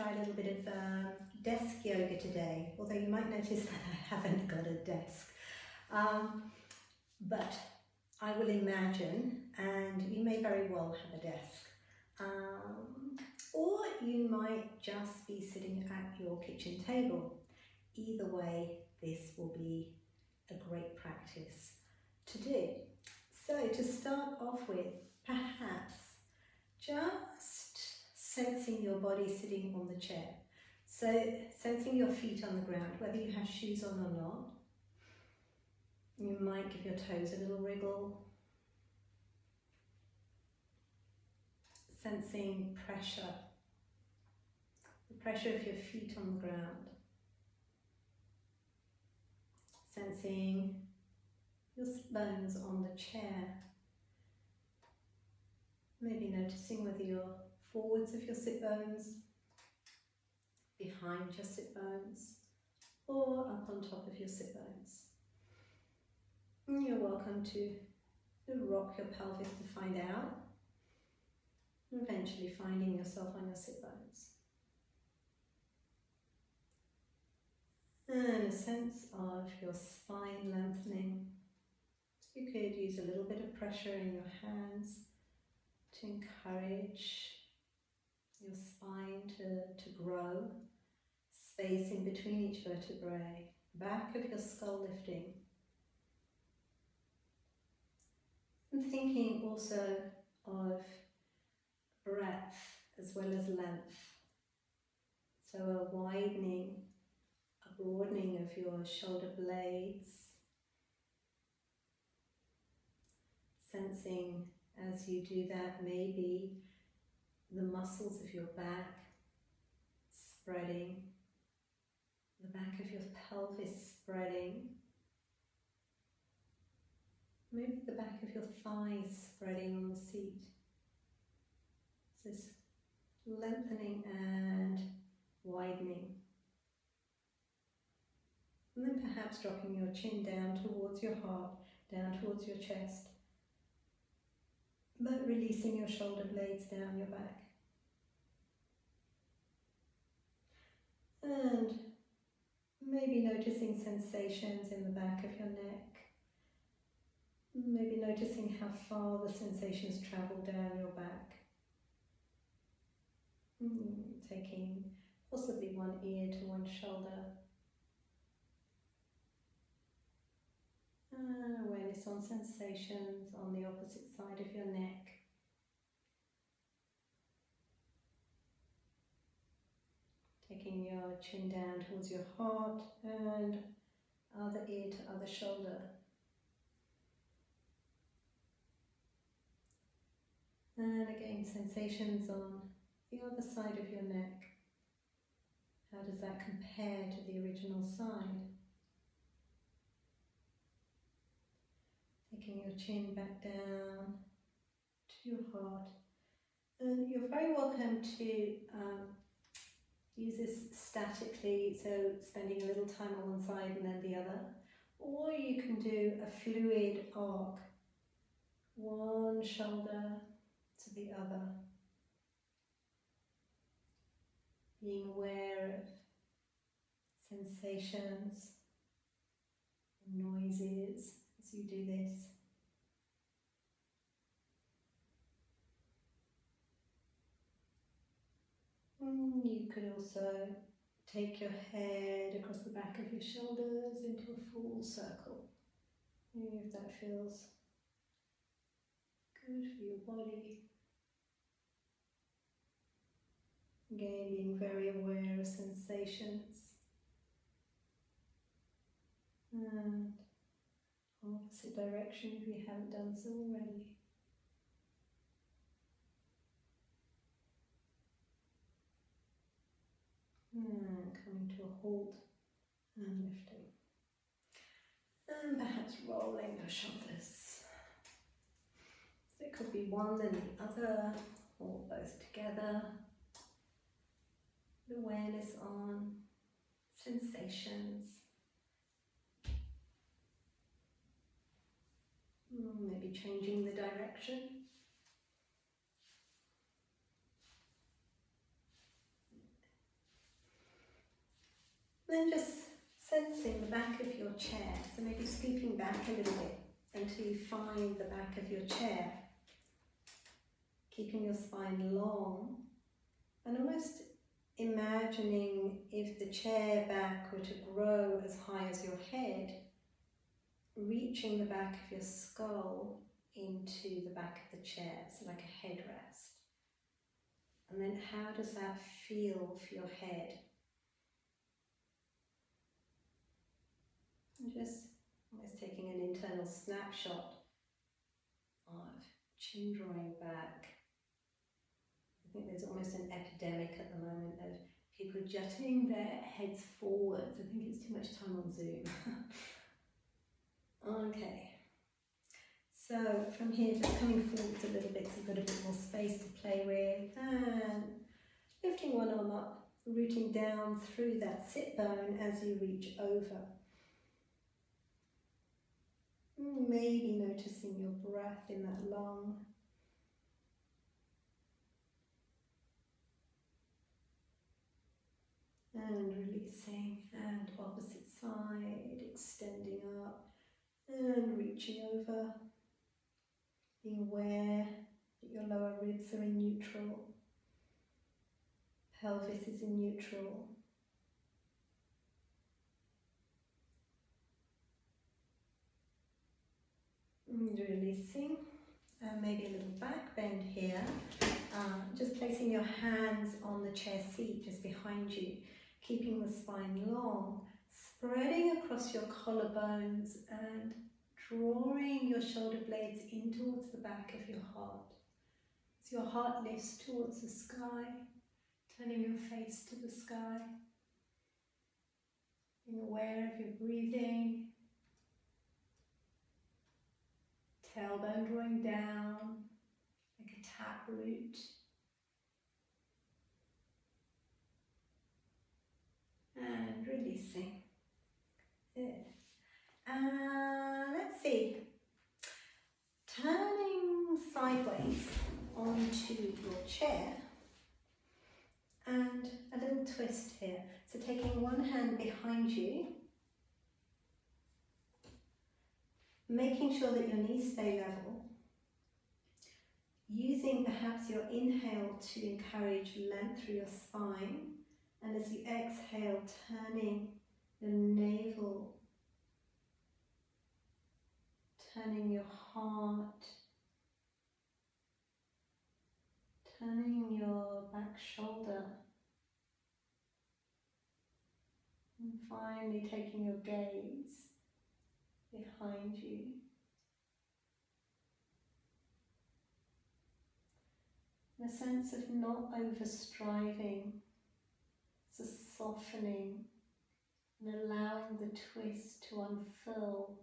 try a little bit of desk yoga today, although you might notice that I haven't got a desk. But I will imagine, and you may very well have a desk, or you might just be sitting at your kitchen table. Either way, this will be a great practice to do. So to start off with, perhaps just sensing your body sitting on the chair. So sensing your feet on the ground, whether you have shoes on or not. You might give your toes a little wriggle. Sensing pressure, the pressure of your feet on the ground. Sensing your bones on the chair. Maybe noticing whether you're forwards of your sit bones, behind your sit bones, or up on top of your sit bones. And you're welcome to rock your pelvis to find out, and eventually finding yourself on your sit bones. And a sense of your spine lengthening. You could use a little bit of pressure in your hands to encourage your spine to grow. Space in between each vertebrae. Back of your skull lifting. And thinking also of breadth as well as length. So a widening, a broadening of your shoulder blades. Sensing as you do that, maybe the muscles of your back spreading, the back of your pelvis spreading, maybe the back of your thighs spreading on the seat. So this lengthening and widening. And then perhaps dropping your chin down towards your heart, down towards your chest. But releasing your shoulder blades down your back. And maybe noticing sensations in the back of your neck. Maybe noticing how far the sensations travel down your back. Taking possibly one ear to one shoulder. Awareness on sensations on the opposite side of your neck. Taking your chin down towards your heart and other ear to other shoulder. And again, sensations on the other side of your neck. How does that compare to the original side? Taking your chin back down to your heart. And you're very welcome to use this statically, so spending a little time on one side and then the other. Or you can do a fluid arc, one shoulder to the other. Being aware of sensations, noises as you do this. You could also take your head across the back of your shoulders into a full circle, if that feels good for your body. Again, being very aware of sensations and opposite direction if you haven't done so already. And coming to a halt and lifting. And perhaps rolling your shoulders. So it could be one then the other, or both together. Awareness on sensations. Maybe changing the direction. Then just sensing the back of your chair, so maybe scooping back a little bit until you find the back of your chair. Keeping your spine long and almost imagining if the chair back were to grow as high as your head, reaching the back of your skull into the back of the chair, so like a headrest. And then how does that feel for your head? And just almost taking an internal snapshot of chin drawing back. I think there's almost an epidemic at the moment of people jutting their heads forwards. I think it's too much time on Zoom. Okay. So from here, just coming forwards a little bit, so you've got a bit more space to play with, and lifting one arm up, rooting down through that sit bone as you reach over. Maybe noticing your breath in that lung. And releasing, and opposite side, extending up and reaching over. Being aware that your lower ribs are in neutral, pelvis is in neutral. And releasing, and maybe a little back bend here. Just placing your hands on the chair seat just behind you, keeping the spine long, spreading across your collarbones and drawing your shoulder blades in towards the back of your heart. As your heart lifts towards the sky, turning your face to the sky, being aware of your breathing, tailbone drawing down like a taproot. And releasing. Good. Let's see. Turning sideways onto your chair and a little twist here. So taking one hand behind you, making sure that your knees stay level, using perhaps your inhale to encourage length through your spine, and as you exhale, turning your navel, turning your heart, turning your back shoulder, and finally taking your gaze behind you. And a sense of not over-striving, it's a softening and allowing the twist to unfurl.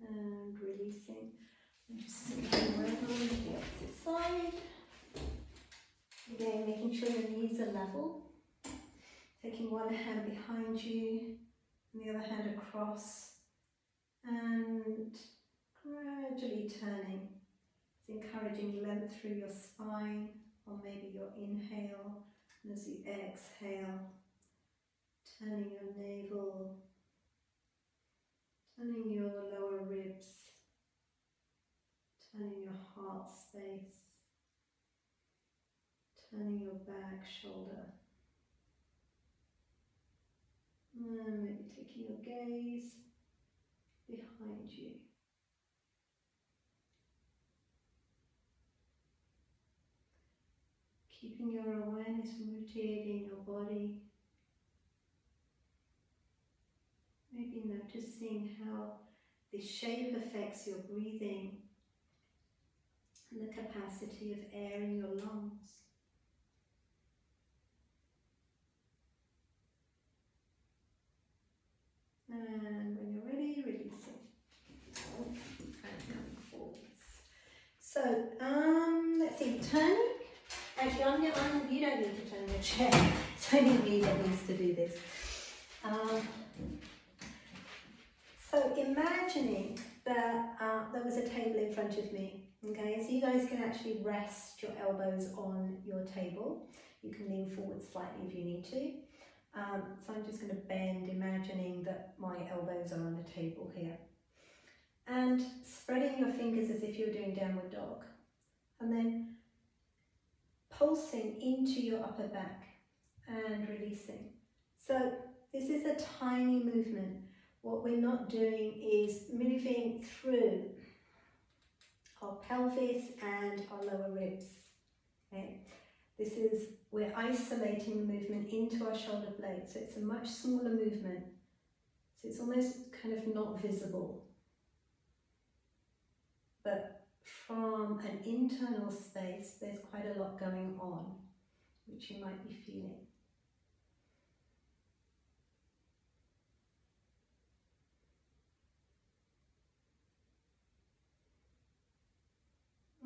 And releasing, and just sinking right on to the opposite side. Again, making sure your knees are level. Taking one hand behind you and the other hand across. And gradually turning. It's encouraging length through your spine, or maybe your inhale. And as you exhale, turning your navel, turning your lower ribs, turning your heart space, turning your back shoulder. And maybe taking your gaze behind you. Keeping your awareness rooted in your body. Maybe noticing how this shape affects your breathing and the capacity of air in your lungs. And when you're ready, releasing. And coming forwards. So, let's see, turning. Actually, you don't need to turn your chair. It's only me that needs to do this. So imagining that there was a table in front of me, okay? So you guys can actually rest your elbows on your table. You can lean forward slightly if you need to. So I'm just going to bend, imagining that my elbows are on the table here. And spreading your fingers as if you're doing downward dog. And then pulsing into your upper back and releasing. So this is a tiny movement. What we're not doing is moving through our pelvis and our lower ribs. Okay? We're isolating the movement into our shoulder blades, so it's a much smaller movement. So it's almost kind of not visible. But from an internal space, there's quite a lot going on, which you might be feeling.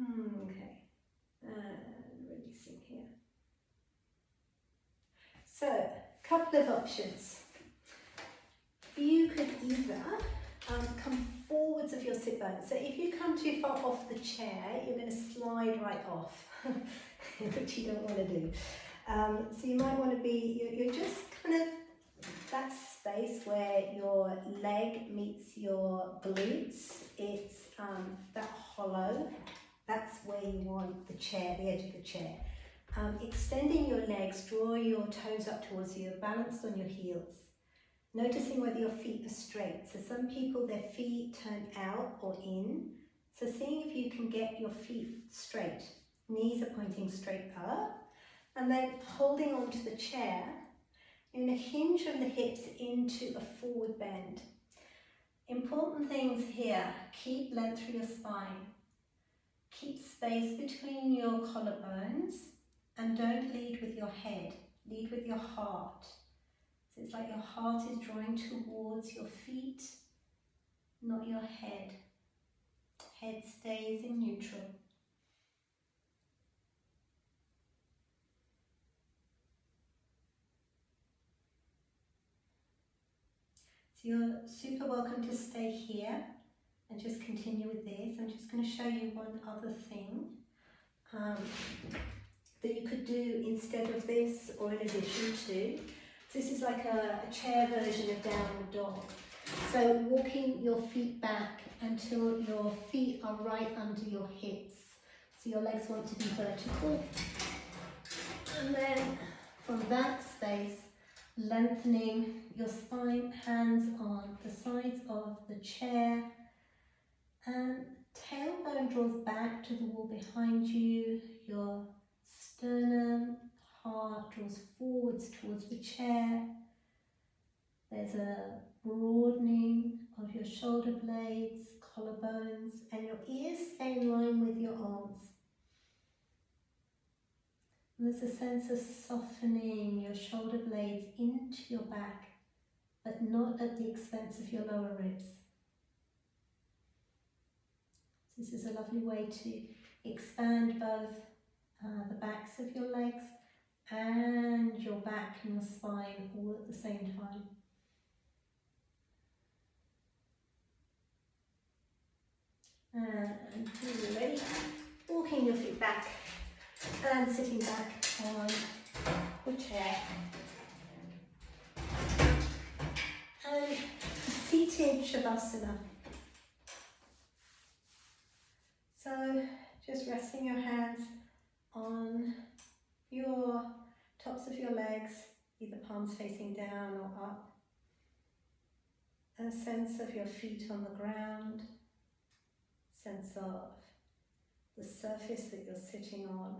Okay, and releasing here. So, a couple of options. You could either come forwards of your sit bones. So if you come too far off the chair, you're going to slide right off, which you don't want to do. So you might want to be, you're just kind of that space where your leg meets your glutes. It's that hollow. That's where you want the chair, the edge of the chair. Extending your legs, draw your toes up towards you, balanced on your heels. Noticing whether your feet are straight. So some people, their feet turn out or in. So seeing if you can get your feet straight. Knees are pointing straight up. And then holding onto the chair, you're going to hinge from the hips into a forward bend. Important things here, keep length through your spine. Keep space between your collarbones and don't lead with your head, lead with your heart. So it's like your heart is drawing towards your feet, not your head. Head stays in neutral. So you're super welcome to stay here and just continue with this. I'm just going to show you one other thing that you could do instead of this or in addition to. So this is like a chair version of downward dog. So walking your feet back until your feet are right under your hips. So your legs want to be vertical. And then from that space, lengthening your spine, hands on the sides of the chair, and tailbone draws back to the wall behind you, your sternum, heart draws forwards towards the chair. There's a broadening of your shoulder blades, collarbones, and your ears stay in line with your arms. And there's a sense of softening your shoulder blades into your back, but not at the expense of your lower ribs. This is a lovely way to expand both the backs of your legs and your back and your spine all at the same time. And when you're ready, walking your feet back and sitting back on the chair. And seated Shavasana. So just resting your hands on your tops of your legs, either palms facing down or up. A sense of your feet on the ground, sense of the surface that you're sitting on,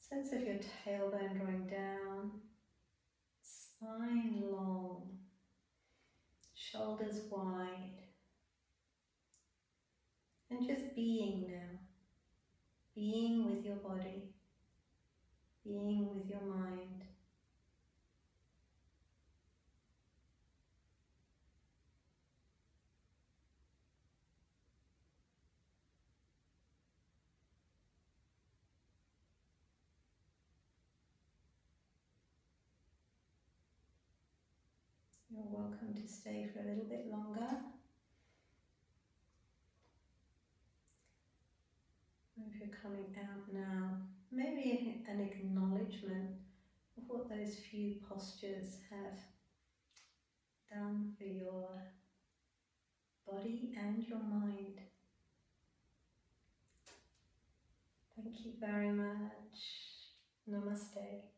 sense of your tailbone drawing down, spine long, shoulders wide, and just being now, being with your body, being with your mind. You're welcome to stay for a little bit longer. if you're coming out now, maybe an acknowledgement of what those few postures have done for your body and your mind. Thank you very much. Namaste.